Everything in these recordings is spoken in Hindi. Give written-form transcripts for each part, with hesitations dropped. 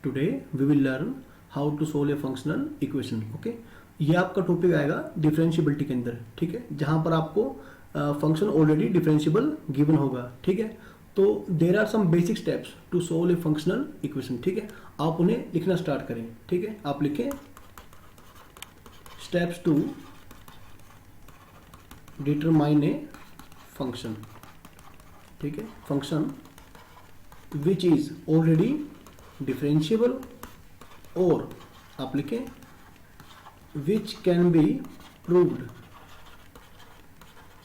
Today we will learn how to solve a functional equation. Okay, ये आपका टॉपिक आएगा डिफरेंशिएबिलिटी के अंदर, ठीक है, जहां पर आपको फंक्शन ऑलरेडी डिफरेंशिएबल गिवन होगा, ठीक है। तो there are some basic steps to solve a functional equation, ठीक है। आप उन्हें लिखना स्टार्ट करें, ठीक है। आप लिखें steps to determine a function, ठीक है, function which is already differentiable, और आप लिखें which can be proved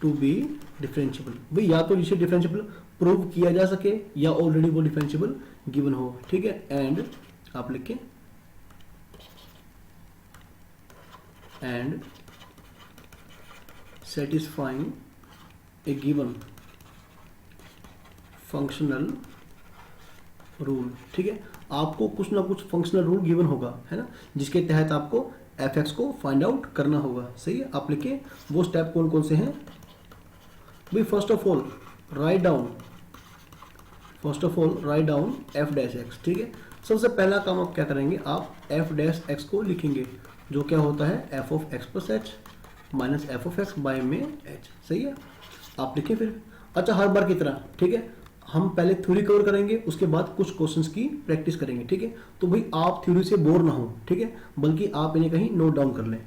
to be differentiable. भाई या तो इसे डिफरेंशिएबल प्रूव किया जा सके या ऑलरेडी वो डिफरेंशिएबल गिवन हो, ठीक है। एंड आप लिखें and satisfying A given functional rule, ठीक है। आपको कुछ ना कुछ फंक्शनल रूल गिवन होगा, है ना, जिसके तहत आपको एफ एक्स को फाइंड आउट करना होगा, सही है। आप लिखें वो स्टेप कौन कौन से हैं। भाई first of all write down F dash X, ठीक है। सबसे पहला काम आप क्या करेंगे, आप एफ डैश एक्स को लिखेंगे, जो क्या होता है F of X plus H minus F of X by में एच, सही है। आप लिखें फिर। अच्छा, हर बार की तरह, ठीक है, हम पहले थ्योरी कवर करेंगे, उसके बाद कुछ क्वेश्चंस की प्रैक्टिस करेंगे, ठीक है। तो भाई आप थ्योरी से बोर ना हो, ठीक है, बल्कि आप इन्हें कहीं नोट डाउन कर लें।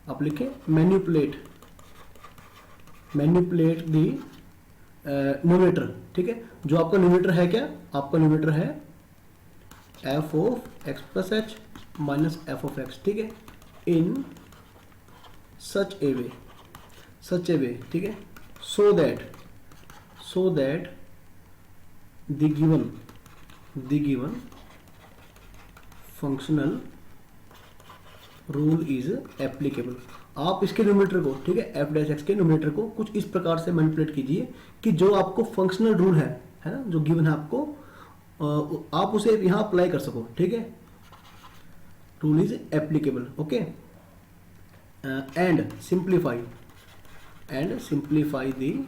आप लिखें मैनिपुलेट दी न्यूमरेटर, ठीक है। जो आपका न्यूमरेटर है, क्या आपका न्यूमरेटर है F of X plus H minus F of x, ठीक है, इन सच ए वे, ठीक है, so that the given functional rule is applicable। आप इसके न्यूमरेटर को, ठीक है, एफ डैश एक्स के न्यूमरेटर को कुछ इस प्रकार से मैनिपुलेट कीजिए कि जो आपको फंक्शनल रूल है ना, जो गिवन है आपको, आप उसे यहां अप्लाई कर सको, ठीक है। Rule is applicable, okay. And simplify the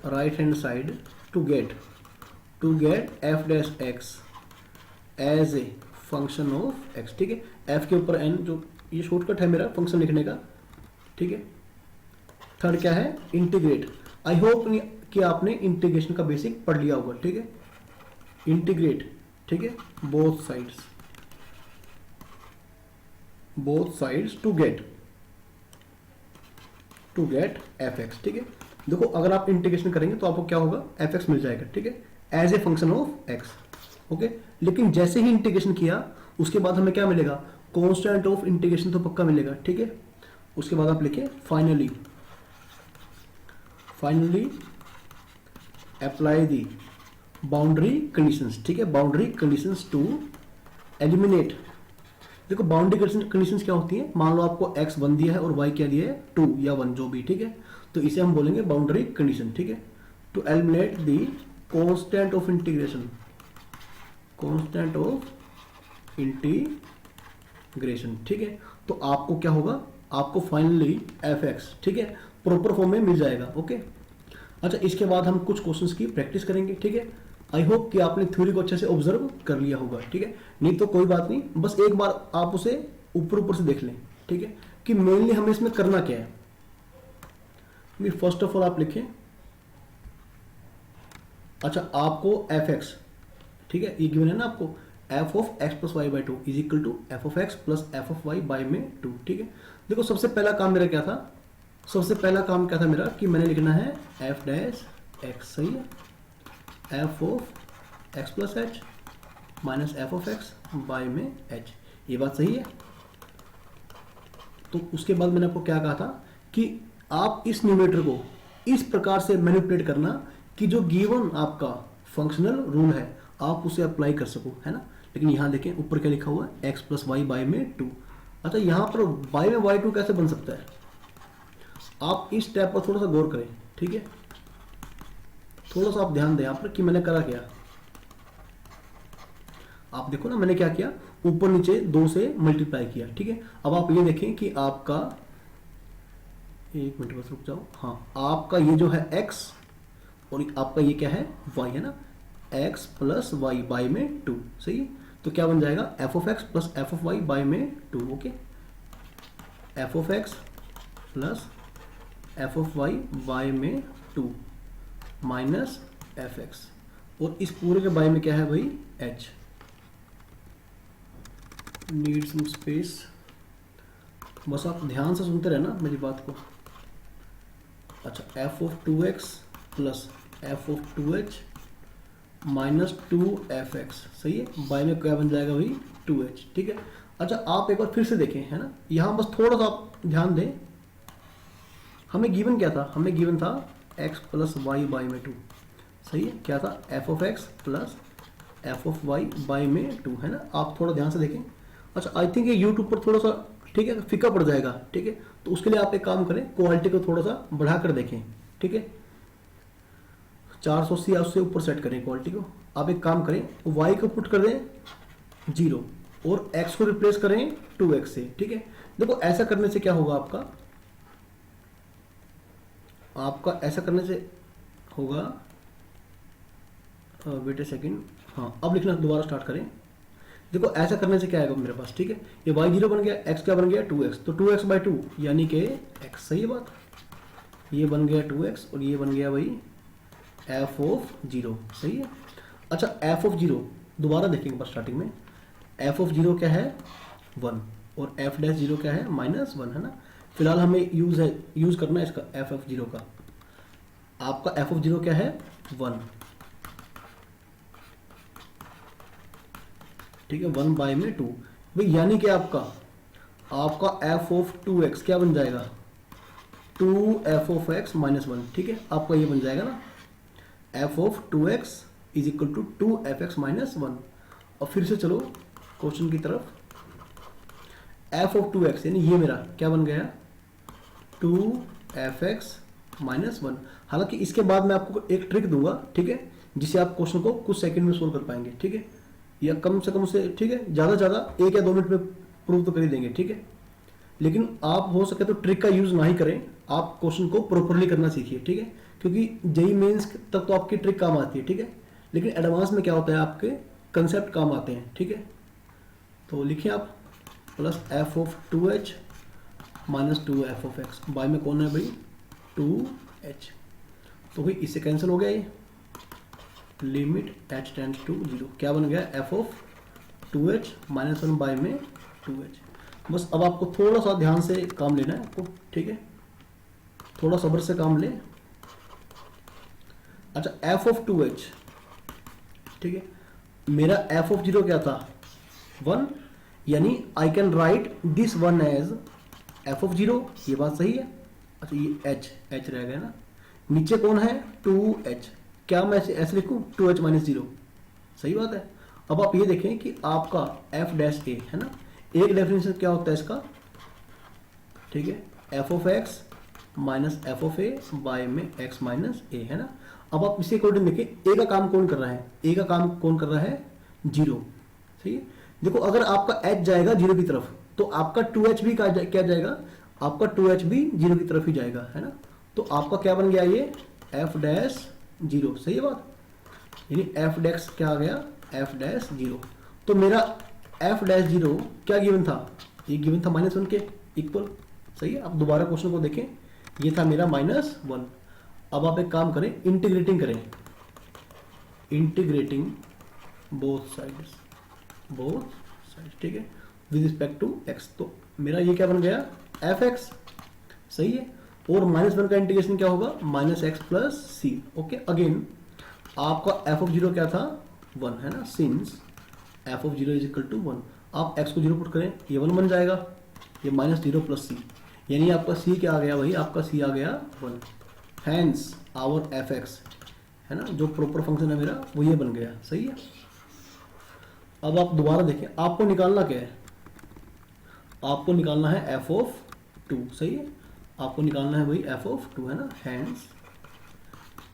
right hand side to get f dash x as a function of x, ठीक है। f के ऊपर n, जो ये शॉर्टकट है मेरा फंक्शन लिखने का, ठीक है। थर्ड क्या है, इंटीग्रेट। आई होप कि आपने इंटीग्रेशन का बेसिक पढ़ लिया होगा, ठीक है। इंटीग्रेट, ठीक है, both sides to get F X, ठीक है। देखो, अगर आप इंटीग्रेशन करेंगे तो आपको क्या होगा, एफ एक्स मिल जाएगा, ठीक है, as a function of X, okay. लेकिन जैसे ही इंटीग्रेशन किया उसके बाद हमें क्या मिलेगा, कांस्टेंट ऑफ इंटीग्रेशन तो पक्का मिलेगा, ठीक है। उसके बाद आप लिखिए finally apply the boundary conditions, ठीक है, बाउंड्री कंडीशंस टू एलिमिनेट। देखो, बाउंड्री कंडीशंस क्या होती है, मान लो आपको x 1 दिया है और y क्या दिया है 2 या 1, जो भी, ठीक है। तो इसे हम बोलेंगे बाउंड्री कंडीशन, ठीक है। To eliminate the constant of integration, ठीक है। तो आपको क्या होगा, आपको फाइनली एफ एक्स, ठीक है, प्रॉपर फॉर्म में मिल जाएगा, ओके। अच्छा, इसके बाद हम कुछ क्वेश्चंस की प्रैक्टिस करेंगे, ठीक है। आई होप कि आपने थ्योरी को अच्छे से ऑब्जर्व कर लिया होगा, ठीक है। नहीं तो कोई बात नहीं, बस एक बार आप उसे ऊपर से देख लें, ठीक है, कि मेनली हमें इसमें करना क्या है। फर्स्ट ऑफ ऑल आप लिखें, अच्छा, आपको एफ एक्स, ठीक है, ये गिवन है ना आपको, F of X plus Y by 2 is equal to F of X plus F of Y by में 2, ठीक है। देखो, सबसे पहला काम मेरा क्या था, मेरा कि मैंने लिखना है एफ डैश एक्स, सही है, F of X plus H minus F of X by में एच, ये बात सही है। तो उसके बाद मैंने आपको क्या कहा था कि आप इस न्यूमरेटर को इस प्रकार से मैनिपुलेट करना कि जो गिवन आपका फंक्शनल रूल है आप उसे अप्लाई कर सको, है ना। लेकिन यहां देखें ऊपर क्या लिखा हुआ है, एक्स प्लस वाई बाय में 2। अच्छा, यहां पर बाय में y2 कैसे बन सकता है, आप इस स्टेप पर थोड़ा सा गौर करें, ठीक है। थोड़ा सा आप ध्यान दें यहाँ पर कि मैंने करा क्या। आप देखो ना, मैंने क्या किया, ऊपर नीचे 2 से मल्टीप्लाई किया, ठीक है। अब आप ये देखें कि आपका, एक मिनट बस रुक जाओ, हाँ, आपका ये जो है x और आपका ये क्या है y, है ना। एक्स प्लस वाई बाई में टू, सही है। तो क्या बन जाएगा F of X plus F of Y by में two, okay. F of X plus F of Y by में टू माइनस एफ एक्स, और इस पूरे के बाई में क्या है भाई एच। नीड सम स्पेस, बस आप ध्यान से सुनते रहना मेरी बात को। अच्छा, F of two X plus F of two H minus two F X, सही है। बाई में क्या बन जाएगा भाई टू एच, ठीक है। अच्छा, आप एक बार फिर से देखें, है ना, यहाँ बस थोड़ा सा आप ध्यान दें। हमें गिवन क्या था, हमें गिवन था एक्स प्लस वाई बाई में टू, सही है। क्या था F of X plus F of Y by में टू, है ना। आप थोड़ा ध्यान से देखें। अच्छा, आई थिंक ये यूट्यूब पर थोड़ा सा, ठीक है, फीका पड़ जाएगा, ठीक है। तो उसके लिए आप एक काम करें, क्वालिटी को थोड़ा सा बढ़ा कर देखें, ठीक है। 480 उससे ऊपर सेट करें क्वालिटी को। आप एक काम करें, y को पुट कर दें 0 और x को रिप्लेस करें 2x से, ठीक है। देखो ऐसा करने से क्या होगा, आपका ऐसा करने से होगा, वेट ए सेकेंड, हाँ अब लिखना दोबारा स्टार्ट करें। देखो ऐसा करने से क्या आएगा मेरे पास, ठीक है। ये y 0 बन गया, x क्या बन गया 2x, तो 2x बाई 2 यानी कि x, सही है बात। ये बन गया 2x और ये बन गया भाई एफ ऑफ 0, सही है। अच्छा, एफ ऑफ 0 दोबारा देखेंगे बस स्टार्टिंग में। एफ ऑफ 0 क्या है 1 और एफ डैश 0 क्या है -1, है ना। फिलहाल हमें यूज करना है इसका एफ ऑफ 0 का। आपका एफ ऑफ 0 क्या है 1, ठीक है। 1 बाई में 2 भाई, यानी कि आपका एफ ऑफ 2x क्या बन जाएगा 2 एफ ऑफ x माइनस 1, ठीक है। आपका ये बन जाएगा ना F of 2x is equal to 2 F X minus 1। और फिर से चलो क्वेश्चन की तरफ। एफ ऑफ 2x यानी ये मेरा क्या बन गया 2 एफ एक्स माइनस 1। हालांकि इसके बाद मैं आपको एक ट्रिक दूंगा, ठीक है, जिससे आप क्वेश्चन को कुछ सेकंड में सोल्व कर पाएंगे, ठीक है, या कम से कम से, ठीक है, ज़्यादा से ज़्यादा 1 या 2 मिनट में प्रूव तो कर ही देंगे, ठीक है। लेकिन आप हो सके तो ट्रिक का यूज ना ही करें, आप क्वेश्चन को प्रॉपरली करना सीखिए, ठीक है। क्योंकि जेई मेंस तक तो आपकी ट्रिक काम आती है, ठीक है, लेकिन एडवांस में क्या होता है आपके कंसेप्ट काम आते हैं, ठीक है। तो लिखिए आप plus F of 2h minus 2 F of X, by में कौन है भाई 2h। तो भाई इससे कैंसिल हो गया ये, लिमिट h टेंड्स टू 0 क्या बन गया F of 2h minus 1 bye में 2h। बस अब आपको थोड़ा सा ध्यान से काम लेना है आपको, ठीक है, थोड़ा सब्र से काम ले। अच्छा, एफ ऑफ 2h, ठीक है, मेरा एफ ऑफ 0 क्या था 1, यानी I can write this 1 as F of 0, ये बात सही है। अच्छा, ये h रह गया ना, नीचे कौन है 2h, क्या मैं ऐसे लिखूं 2h माइनस 0, सही बात है। अब आप ये देखें कि आपका एफ डैश ए है ना, एक डेफिनेशन क्या होता है इसका, ठीक है, F of X minus F of A by में एक्स माइनस ए, है ना। अब आप इसी अकॉर्डिंग देखिए, ए का काम कौन कर रहा है, ए का काम कौन कर रहा है 0, सही है। देखो अगर आपका h जाएगा 0 की तरफ तो आपका 2h भी क्या जाएगा, आपका 2h भी 0 की तरफ ही जाएगा, है ना। तो आपका क्या बन गया ये f डैश 0, सही है बात, यानी f डैश क्या आ गया f डैश 0। तो मेरा f डैश 0 क्या गिवन था, ये गिवन था -1 के इक्वल, सही है। अब दोबारा क्वेश्चन को देखें, ये था मेरा -1। अब आप एक काम करें, इंटीग्रेटिंग करें, इंटीग्रेटिंग बोथ साइड्स, ठीक है, विद रिस्पेक्ट टू x। तो मेरा ये क्या बन गया एफ एक्स, सही है, और -1 का इंटीग्रेशन क्या होगा -x plus C, okay. Again आपका एफ ऑफ 0 क्या था 1, है ना, since F of 0 is equal to 1। आप x को 0 पुट करें, ये 1 बन जाएगा, ये -0 प्लस सी, यानी आपका c क्या आ गया भाई, आपका c आ गया 1। हैंस आवर एफ एक्स, है ना, जो प्रॉपर फंक्शन है मेरा वो ये बन गया, सही है। अब आप दोबारा देखें, आपको निकालना क्या है, आपको निकालना है एफ ऑफ 2, सही है, आपको निकालना है भाई एफ ऑफ 2, है ना। Hence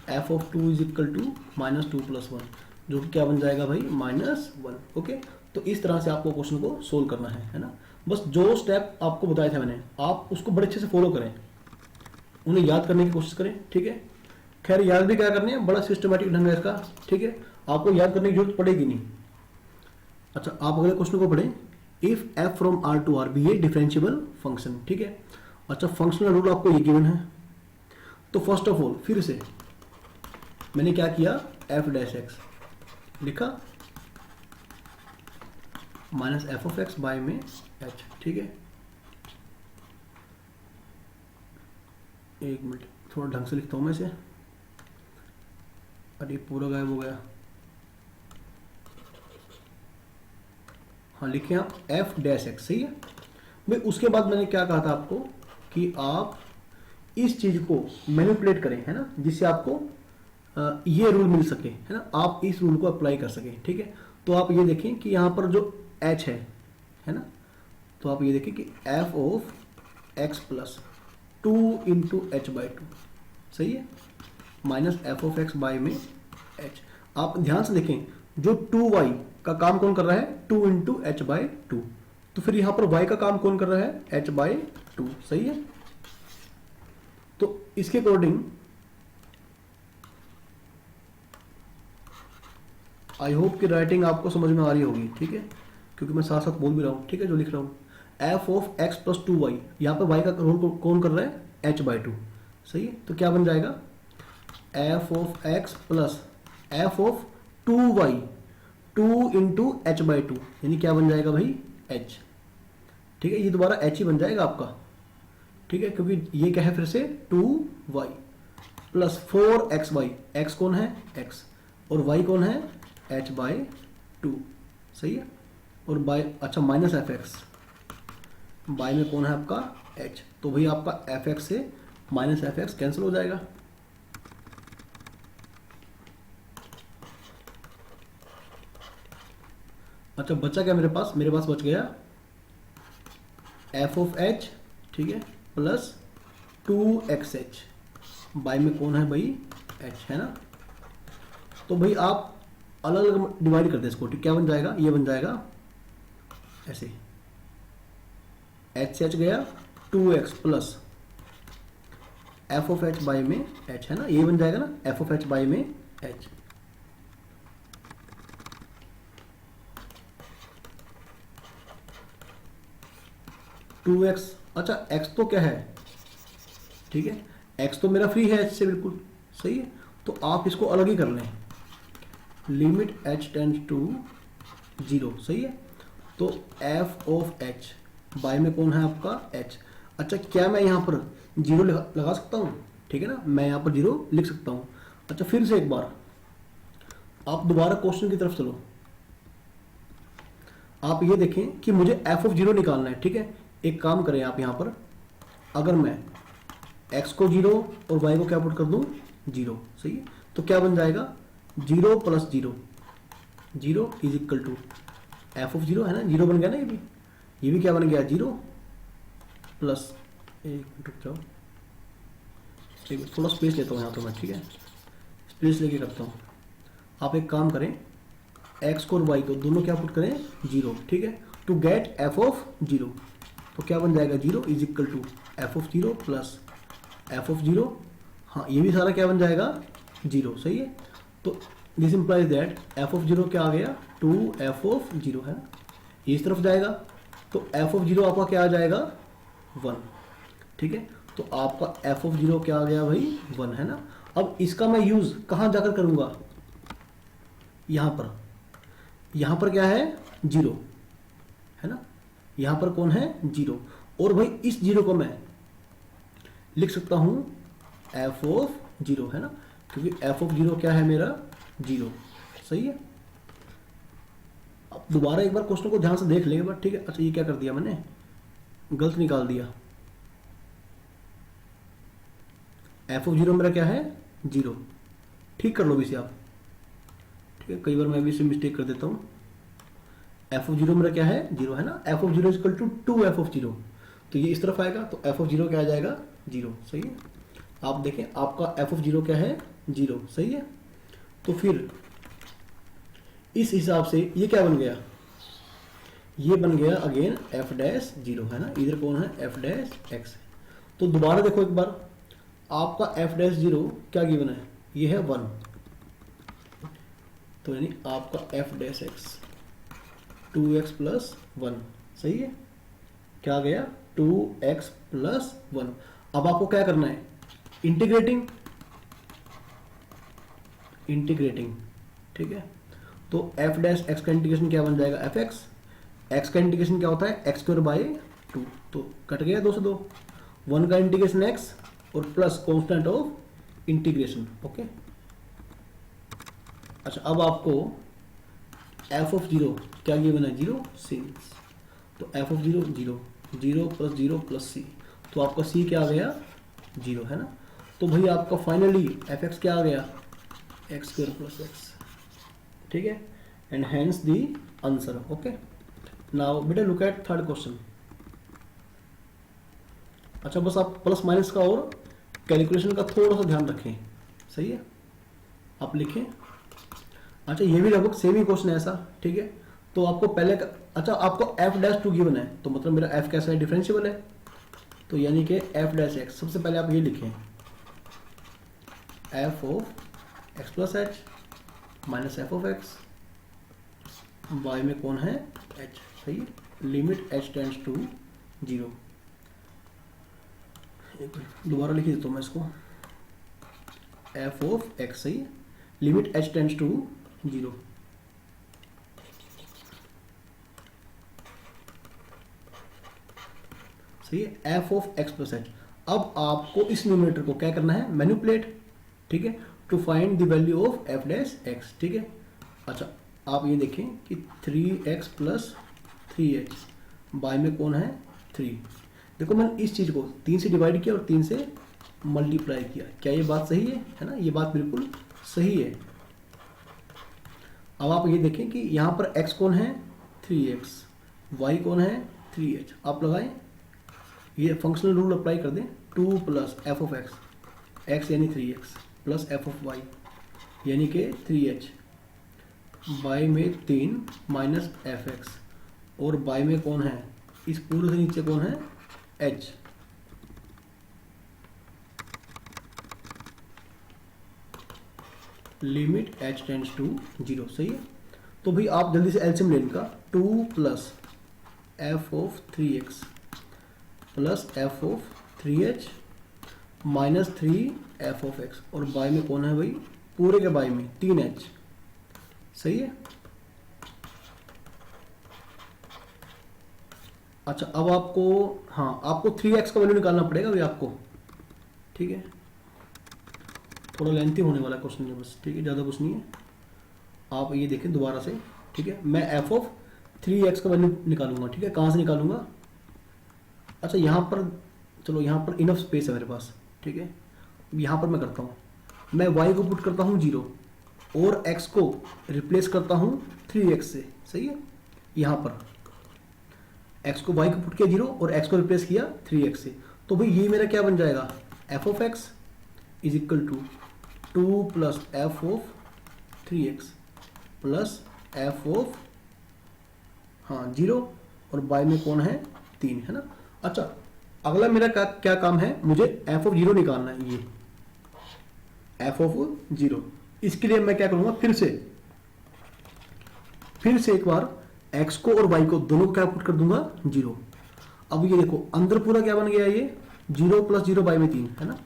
F of 2 is equal to -2 प्लस 1, जो कि क्या बन जाएगा भाई -1, ओके। तो इस तरह से आपको क्वेश्चन को सोल्व करना है ना। बस जो स्टेप आपको बताया था मैंने, आप उसको बड़े अच्छे से फॉलो करें, उन्हें याद करने की कोशिश करें, ठीक है। खैर याद भी क्या करनी है, बड़ा सिस्टमेटिक ढंग है इसका, ठीक है। आपको याद करने की जरूरत पड़ेगी नहीं। अच्छा, आप अगले क्वेश्चन को पढ़ें। If F from R to R be a differentiable function, ठीक है। अच्छा, फंक्शनल रूल आपको ये गिवन है। तो फर्स्ट ऑफ ऑल फिर से मैंने क्या किया, एफ डैश एक्स लिखा minus F of X by में एच, ठीक है। एक मिनट, थोड़ा ढंग से लिखता हूं मैं इसे। अरे पूरा गायब हो गया। हाँ, लिखे आप एफ डैश एक्स, सही है भाई। उसके बाद मैंने क्या कहा था आपको कि आप इस चीज को मैनिपुलेट करें, है ना, जिससे आपको ये रूल मिल सके, है ना, आप इस रूल को अप्लाई कर सकें, ठीक है। तो आप ये देखें कि यहाँ पर जो h है ना, तो आप ये देखें कि F of X plus 2 into H by two, सही है, minus F of x by में h। आप ध्यान से देखें, जो 2y का काम कौन कर रहा है, 2 इंटू एच बाई टू, तो फिर यहां पर y का काम कौन कर रहा है, h बाई टू, सही है। तो इसके अकॉर्डिंग आई होप कि राइटिंग आपको समझ में आ रही होगी, ठीक है, क्योंकि मैं साथ साथ बोल भी रहा हूँ, ठीक है, जो लिख रहा हूँ। F of X plus 2y, यहाँ पर y का रोल कौन कर रहा है, h बाई टू, सही है। तो क्या बन जाएगा, F of X plus F of 2y 2 into H by two, यानी क्या बन जाएगा भाई, h, ठीक है। ये दोबारा h ही बन जाएगा आपका, ठीक है, क्योंकि ये क्या है फिर से 2y प्लस 4xy, x कौन है, x, और y कौन है, h बाई टू, सही है। और बाय, अच्छा, माइनस एफ एक्स, बाय में कौन है आपका, h, तो भाई आपका एफ एक्स से माइनस एफ एक्स कैंसिल हो जाएगा। अच्छा, बचा क्या मेरे पास बच गया एफ ऑफ h, ठीक है, प्लस 2xh, बाय में कौन है भाई, h, है ना। तो भाई आप अलग अलग डिवाइड कर दे इसको, ठीक, क्या बन जाएगा, ये बन जाएगा ऐसे, h से h गया 2x plus F of h by में h, है ना, ये बन जाएगा ना, एफ ऑफ h बाई में h। टू एक्स, अच्छा x तो क्या है, ठीक है, x तो मेरा फ्री है h से, बिल्कुल सही है। तो आप इसको अलग ही कर लें, लिमिट h टेंड्स टू 0, सही है। तो f ऑफ h बाय में कौन है आपका h। अच्छा, क्या मैं यहाँ पर 0 लगा सकता हूँ, ठीक है ना, मैं यहाँ पर 0 लिख सकता हूँ। अच्छा, फिर से एक बार आप दोबारा क्वेश्चन की तरफ चलो। आप ये देखें कि मुझे f ऑफ 0 निकालना है, ठीक है। एक काम करें आप यहाँ पर, अगर मैं x को 0 और y को क्या पुट कर दूं, 0, सही है। तो क्या बन जाएगा, 0 plus 0, 0 is equal to F of 0, है ना, 0 बन गया ना, ये भी क्या बन गया, 0 प्लस, एक मिनट रुक जाओ, थोड़ा स्पेस लेता हूँ यहाँ तो मैं, ठीक है, स्पेस लेके करता हूँ। आप एक काम करें, x को और y को दोनों क्या पुट करें, 0, ठीक है, टू गेट एफ ऑफ 0। तो क्या बन जाएगा, 0 is equal to F of 0 plus F of 0, हाँ, ये भी सारा क्या बन जाएगा, 0, सही है। तो this implies that F of 0 क्या आ गया, 2 एफ ऑफ 0, है ना, ये इस तरफ जाएगा, तो एफ ऑफ 0 आपका क्या आ जाएगा, 1, ठीक है। तो आपका एफ ऑफ 0 क्या आ गया भाई, 1, है ना। अब इसका मैं यूज कहाँ जाकर करूंगा, यहाँ पर क्या है, 0, है ना, यहाँ पर कौन है, 0, और भाई इस 0 को मैं लिख सकता हूं एफ ऑफ 0, है ना, क्योंकि एफ ऑफ 0 क्या है मेरा, 0, सही है। अब दोबारा एक बार क्वेश्चन को ध्यान से देख लेंगे, बट ठीक है। अच्छा, ये क्या कर दिया मैंने, गलत निकाल दिया। एफ ऑफ 0 मेरा क्या है, 0, ठीक कर लो इसे आप, ठीक है, कई बार मैं भी इसे मिस्टेक कर देता हूँ। एफ ऑफ 0 मेरा क्या है, 0, है ना, F of 0 equal to 2 F of 0, तो ये इस तरफ आएगा, तो एफ ऑफ 0 क्या आ जाएगा, 0, सही है। आप देखें आपका एफ ऑफ 0 क्या है, 0, सही है। तो फिर इस हिसाब से ये क्या बन गया, ये बन गया अगेन एफ डैश 0, है ना, इधर कौन है, एफ डैश एक्स। तो दोबारा देखो एक बार, आपका एफ डैश 0 क्या गिवन है, ये है 1, तो यानी आपका F dash x 2x plus 1, सही है, क्या आ गया 2x प्लस 1। अब आपको क्या करना है, इंटीग्रेटिंग, ठीक है। तो एफ डैश एक्स का इंटीग्रेशन क्या बन जाएगा, एफ एक्स। एक्स का इंटीग्रेशन क्या होता है, एक्स स्क्वायर बाई 2, तो कट गया 2 से 2। 1 का इंटीग्रेशन एक्स और plus constant of integration, okay. अच्छा, अब आपको एफ ऑफ 0 क्या गिवन है, 0 सिंस, तो एफ ऑफ 0 0, 0 प्लस 0 प्लस सी, तो आपका सी क्या आ गया 0, है ना। तो भाई आपका फाइनली एफ एक्स क्या आ गया, एक्स स्क्वायर प्लस एक्स, ठीक है, and hence the answer, okay. Now बेटा लुक एट थर्ड क्वेश्चन। अच्छा, बस आप प्लस माइनस का और कैलकुलेशन का थोड़ा सा ध्यान रखें, सही है, आप लिखें। अच्छा, ये भी लगभग सेम ही क्वेश्चन है ऐसा, ठीक है। तो आपको पहले का, अच्छा आपको एफ डैश 2 गिवन है, तो मतलब मेरा एफ कैसा है, डिफरेंशिएबल है, तो यानी कि एफ डैश एक्स, सबसे पहले आप ये लिखें F of X plus H minus F of X, Y में कौन है एच, सही है, लिमिट एच टेंड्स टू 0। दोबारा लिख देता हूँ मैं इसको, एफ ऑफ एक्स, सही है, लिमिट एच टेंड्स टू 0। सही है, F of X plus H. अब आपको इस न्यूमरेटर को क्या करना है, मैनिपुलेट, ठीक है, to find the value of F dash X, ठीक है। अच्छा, आप ये देखें कि 3x प्लस 3h, बाय में कौन है 3। देखो मैंने इस चीज को 3 से डिवाइड किया और 3 से मल्टीप्लाई किया, क्या ये बात सही है ना, ये बात बिल्कुल सही है। अब आप ये देखें कि यहाँ पर x कौन है 3x, y कौन है 3h, आप लगाएं, ये फंक्शनल रूल अप्लाई कर दें, 2 plus F of x, x यानी 3x plus F of y यानी कि 3h, y में 3 माइनस एफ एक्स, और y में कौन है, इस पूरे से नीचे कौन है h, limit h tends to 0, सही है। तो भाई आप जल्दी से एलसीएम ले इनका, 2 plus F of 3x plus F of 3h minus 3 F of x, और y में कौन है भाई, पूरे के y में 3h, सही है। अच्छा, अब आपको, हाँ आपको 3x का वैल्यू निकालना पड़ेगा भाई आपको, ठीक है, थोड़ा लेंथी होने वाला क्वेश्चन है बस, ठीक है, ज़्यादा कुछ नहीं है। आप ये देखें दोबारा से, ठीक है, मैं एफ ऑफ 3x का वैल्यू निकालूंगा, ठीक है, कहाँ से निकालूंगा। अच्छा, यहाँ पर चलो, यहाँ पर इनफ स्पेस है मेरे पास, ठीक है, यहाँ पर मैं करता हूँ, मैं y को पुट करता हूँ 0 और x को रिप्लेस करता हूँ 3x से, सही है। यहाँ पर x को y को पुट किया 0 और x को रिप्लेस किया 3x से, तो भाई ये मेरा क्या बन जाएगा, f of x is equal to 2 plus F of 3x plus F of, हाँ 0, और y में कौन है 3, है ना। अच्छा, अगला मेरा क्या काम है, मुझे एफ ऑफ 0 निकालना है, ये एफ ऑफ 0। इसके लिए मैं क्या करूंगा, फिर से एक बार x को और y को दोनों को क्या पुट कर दूंगा 0। अब ये देखो अंदर पूरा क्या बन गया, ये 0 प्लस 0 बाई में 3, है ना,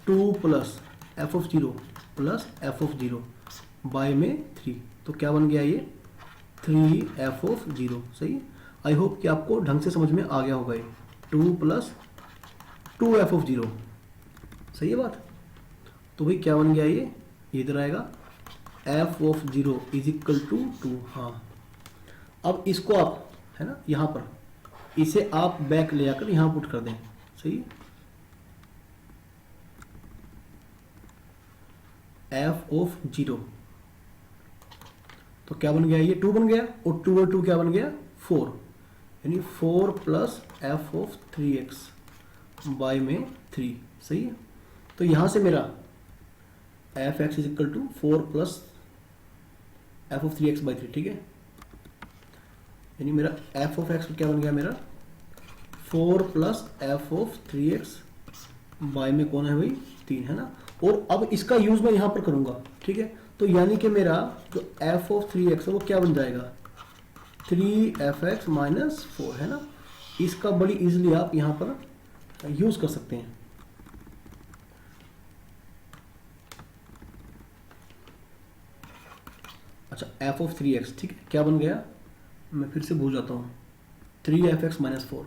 2 plus F of 0 plus F of 0 by में 3, तो क्या बन गया ये 3 एफ ऑफ 0, सही। आई होप कि आपको ढंग से समझ में आ गया होगा ये, 2 प्लस 2 एफ ऑफ 0, सही है बात। तो भाई क्या बन गया ये इधर आएगा F of 0 is equal to 2, हाँ। अब इसको आप, है ना, यहाँ पर इसे आप बैक ले आकर यहाँ पुट कर दें, सही। एफ ऑफ 0, तो क्या बन गया ये 2 बन गया, और 2 और 2 क्या बन गया 4, यानी 4 plus F of 3x by में 3, सही है। तो यहां से मेरा F X is equal to 4 plus F of 3x by 3, ठीक है, यानी मेरा एफ ऑफ एक्स क्या बन गया, मेरा 4 plus F of 3x by में कौन है भाई 3, है ना। और अब इसका यूज मैं यहां पर करूंगा, ठीक है, तो यानी कि मेरा जो एफ ऑफ 3x है वो क्या बन जाएगा, 3f(x - 4) है ना। इसका बड़ी इजीली आप यहाँ पर यूज कर सकते हैं। अच्छा एफ ऑफ 3x, ठीक है, क्या बन गया, मैं फिर से भूल जाता हूँ, 3f(x - 4),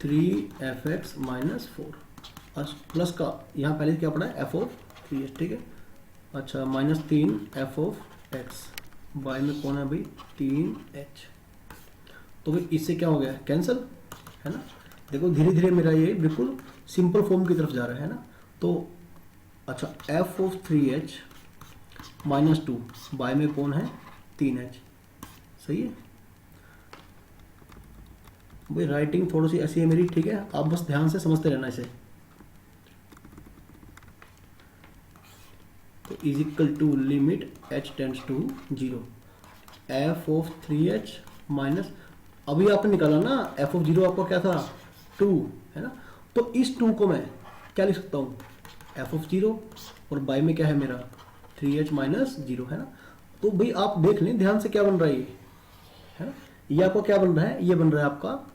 3f(x - 4) प्लस का यहाँ पहले क्या पड़ा है, एफ ऑफ 3h, ठीक है। अच्छा -3f(x) बाय में कौन है भाई, 3h। तो भाई इससे क्या हो गया, कैंसिल, है ना। देखो धीरे धीरे मेरा ये बिल्कुल सिंपल फॉर्म की तरफ जा रहा है ना। तो अच्छा एफ ऑफ 3h -2 बाय में कौन है, 3h, सही है भाई। राइटिंग थोड़ी सी ऐसी है मेरी, ठीक है, आप बस ध्यान से समझते रहना इसे। तो is equal to limit h tends to 0 F of 3h minus, अभी आपने निकाला ना एफ ऑफ 0 आपका क्या था, 2, है ना। तो इस 2 को मैं क्या लिख सकता हूँ, एफ ऑफ 0 और बाय में क्या है मेरा 3h - 0, है ना। तो भाई आप देख लें ध्यान से क्या बन रहा है ये, है ना। ये आपका क्या बन रहा है, ये बन रहा है आपका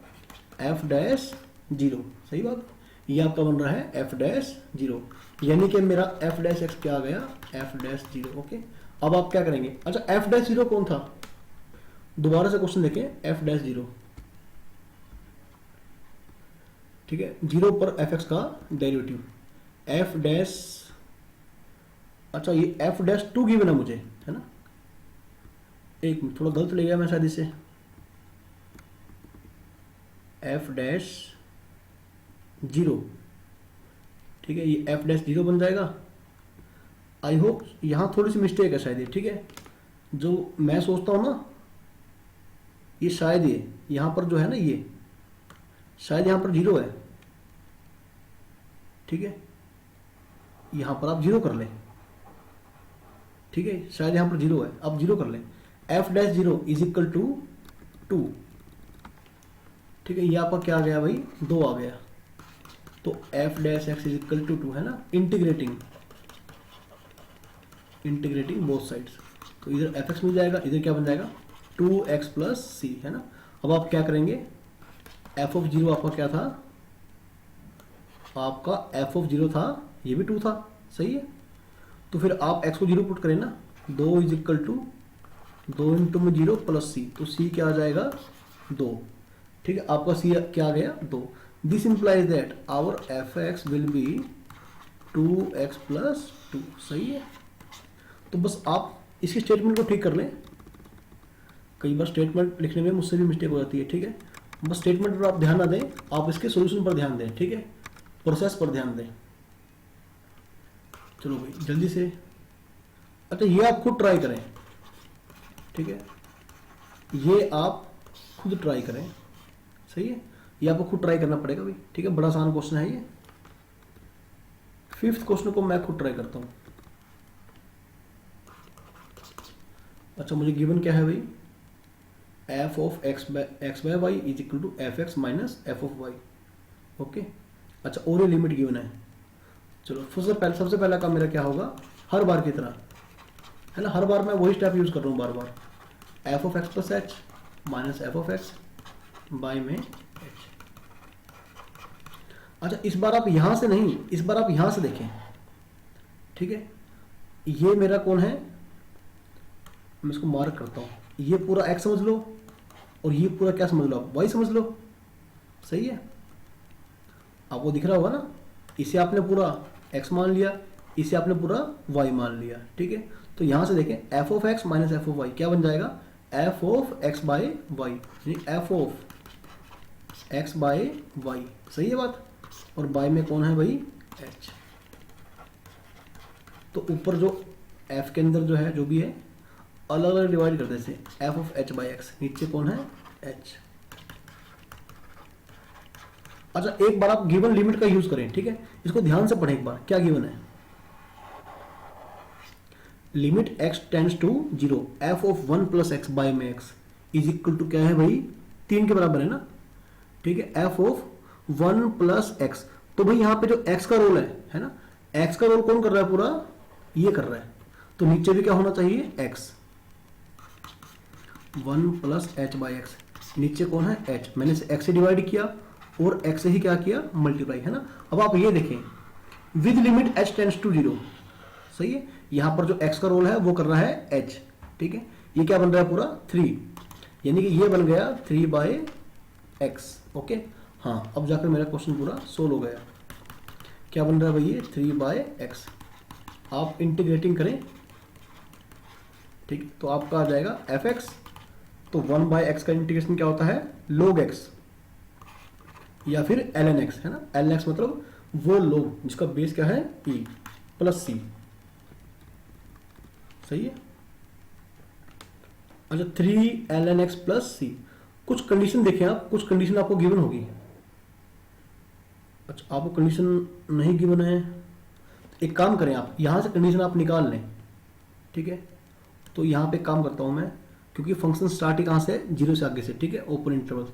f'0, सही बात। ये आपका बन रहा है f'0, यानी कि मेरा f' क्या आ गया, f'0, ओके। अब आप क्या करेंगे, अच्छा f'0 कौन था, दोबारा से क्वेश्चन देखें, f'0, ठीक है, 0 पर fx का डेरिवेटिव f', अच्छा ये f'2 गिवन है मुझे, है ना। एक मिनट, थोड़ा गलत ले गया मैं शायद इसे, f'0, ठीक है, ये f'0 बन जाएगा। आई होप यहाँ थोड़ी सी मिस्टेक है शायद ये, ठीक है, जो मैं सोचता हूँ ना, ये शायद ये यहाँ पर जो है ना, ये शायद यहाँ पर 0 है, ठीक है, यहाँ पर आप 0 कर लें, ठीक है, शायद यहाँ पर 0 है, आप 0 कर लें। f'0 इज इक्वल टू 2, ठीक है, ये आपका क्या आ गया भाई, 2 आ गया। तो f'(x) इज इक्वल टू 2, है ना, इंटीग्रेटिंग बोथ साइड्स। तो इधर fx मिल जाएगा, इधर क्या बन जाएगा 2x + c, है ना। अब आप क्या करेंगे, f ऑफ 0 आपका क्या था, आपका f ऑफ 0 था, ये भी 2 था, सही है। तो फिर आप x को 0 पुट करें ना, 2 इज इक्वल टू 2 इंटू में 0 + c, तो c क्या आ जाएगा 2, ठीक है, आपका c क्या आ गया 2। This implies that our f(x) will be 2x + 2, सही है। तो बस आप इसकी स्टेटमेंट को ठीक कर लें, कई बार स्टेटमेंट लिखने में मुझसे भी मिस्टेक हो जाती है, ठीक है। बस स्टेटमेंट पर आप ध्यान ना दें, आप इसके सॉल्यूशन पर ध्यान दें, ठीक है, प्रोसेस पर ध्यान दें। चलो भाई जल्दी से, अच्छा ये आप खुद ट्राई करें, ठीक है, ये आप खुद ट्राई करें, सही है, ये आपको खुद ट्राई करना पड़ेगा भाई, ठीक है, बड़ा आसान क्वेश्चन है ये। 5th क्वेश्चन को मैं खुद ट्राई करता हूँ। अच्छा मुझे गिवन क्या है भाई, f of x/y is equal to f(x - f of y), ओके। अच्छा और ये लिमिट गिवन है। चलो सबसे पहला काम मेरा क्या होगा, हर बार की तरह, है ना, हर बार मैं वही स्टेप यूज कर रहा हूँ बार बार, f of x + h minus f of x by में h। अच्छा इस बार आप यहां से नहीं, इस बार आप यहां से देखें, ठीक है, ये मेरा कौन है, मैं इसको मार्क करता हूँ, ये पूरा x समझ लो और ये पूरा क्या समझ लो आप, y समझ लो, सही है, आपको दिख रहा होगा ना। इसे आपने पूरा x मान लिया, इसे आपने पूरा y मान लिया, ठीक है। तो यहां से देखें f of x minus f of y क्या बन जाएगा, f of x by y, f of x by y, सही है बात। और बाय में कौन है भाई h, तो ऊपर जो f के अंदर जो है जो भी है अलग अलग डिवाइड कर देते हैं, f of h by x, नीचे कौन है h। अच्छा एक बार आप गिवन लिमिट का यूज करें, ठीक है, इसको ध्यान से पढ़ें एक बार, क्या गिवन है, limit x tends to 0 f of 1 + x by में x इज इक्वल टू क्या है भाई 3 के बराबर है ना, ठीक है, f ऑफ 1 + x। तो भाई यहाँ पे जो x का रोल है ना, x का रोल कौन कर रहा है, पूरा ये कर रहा है, तो नीचे भी क्या होना चाहिए, x, 1 plus H by x, नीचे कौन है h, मैंने इसे x से डिवाइड किया और x से ही क्या किया, मल्टीप्लाई, है ना। अब आप ये देखें with limit h tends to 0, सही है, यहां पर जो x का रोल है वो कर रहा है h, ठीक है। ये क्या बन रहा है पूरा 3, यानी कि ये बन गया 3 बाई एक्स, ओके। हाँ, अब जाकर मेरा क्वेश्चन पूरा सोल्व हो गया। क्या बन रहा है भाई, ये 3 बाई एक्स। आप इंटीग्रेटिंग करें, ठीक, तो आपका आ जाएगा एफ एक्स, तो 1 बाई एक्स का इंटीग्रेशन क्या होता है, log x या फिर ln x, है ना। ln x मतलब वो log जिसका बेस क्या है e प्लस c, सही है। अच्छा 3 ln x प्लस c, कुछ कंडीशन देखें आप, कुछ कंडीशन आपको गिवन होगी। अच्छा आपको कंडीशन नहीं गिवन है, एक काम करें आप यहां से कंडीशन आप निकाल लें, ठीक है। तो यहां पे काम करता हूं मैं, क्योंकि फंक्शन स्टार्ट ही कहां से, 0 से आगे से, ठीक है, ओपन इंटरवल।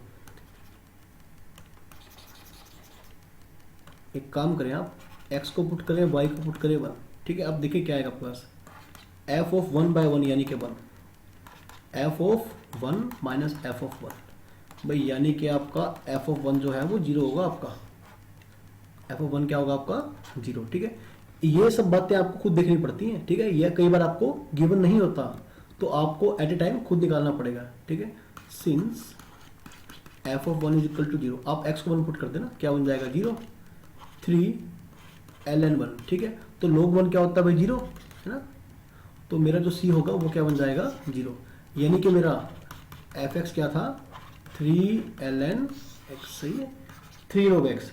एक काम करें आप, x को पुट करें, y को पुट करें 1, ठीक है। अब देखिए क्या आएगा आपके पास, f ऑफ 1 बाई 1 यानी कि 1, f of 1 minus f of 1, भाई यानी कि आपका f ऑफ 1 जो है वो 0 होगा आपका, f ऑफ 1 क्या होगा आपका 0, ठीक है। ये सब बातें आपको खुद देखनी पड़ती हैं, ठीक है, यह कई बार आपको गिवन नहीं होता, तो आपको एट ए टाइम खुद निकालना पड़ेगा, ठीक है। Since f of 1 is equal to 0, आप x को 1 पुट कर देना, क्या बन जाएगा 0, 3 ln 1, ठीक है। तो log 1 क्या होता है भाई 0, है ना। तो मेरा जो c होगा वो क्या बन जाएगा 0, यानी कि मेरा f(x) क्या था 3 ln x, सही है, 3 log x,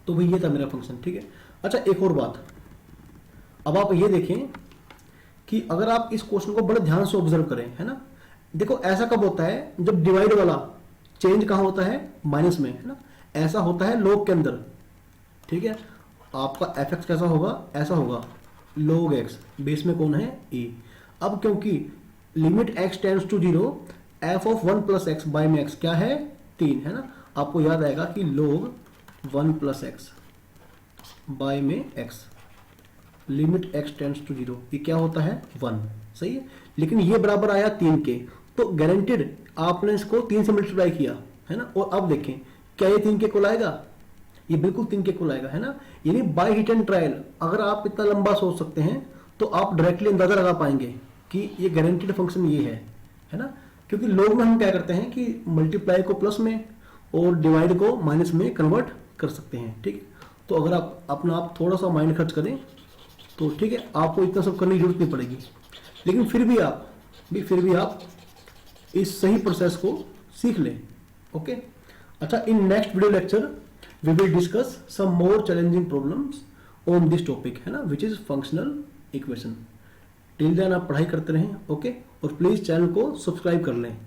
तो भाई ये था मेरा फंक्शन, ठीक है। अच्छा एक और बात, अब आप ये देखें कि अगर आप इस क्वेश्चन को बड़े ध्यान से ऑब्जर्व करें, है ना, देखो ऐसा कब होता है जब डिवाइड वाला चेंज कहां होता है, माइनस में, है ना। ऐसा होता है log के अंदर, ठीक है। आपका f(x) कैसा होगा, ऐसा होगा log x, बेस में कौन है e। अब क्योंकि limit x tends to 0, f of 1 plus X by में x क्या है 3, है ना। आपको याद आएगा कि log 1 प्लस एक्स बाय में x, limit x tends to 0, ये क्या होता है 1, सही है। लेकिन ये बराबर आया 3 के, तो गारंटेड आपने इसको 3 से मल्टीप्लाई किया, है ना। और अब देखें क्या ये 3 के कुल आएगा, ये बिल्कुल 3 के कुल आएगा, है ना। यानी बाय हिट एंड ट्रायल अगर आप इतना लंबा सोच सकते हैं तो आप डायरेक्टली अंदाजा लगा पाएंगे कि ये गारंटेड फंक्शन ये है ना। क्योंकि लोग में हम क्या करते हैं कि मल्टीप्लाई को प्लस में और डिवाइड को माइनस में कन्वर्ट कर सकते हैं, ठीक है। तो अगर आप थोड़ा सा माइंड खर्च करें तो ठीक है, आपको इतना सब करने की जरूरत नहीं पड़ेगी। लेकिन फिर भी आप इस सही प्रोसेस को सीख लें, ओके। अच्छा, in next video lecture we will discuss some more challenging problems on this topic, है ना, which is functional equation. Till then आप पढ़ाई करते रहें, ओके। और प्लीज चैनल को सब्सक्राइब कर लें।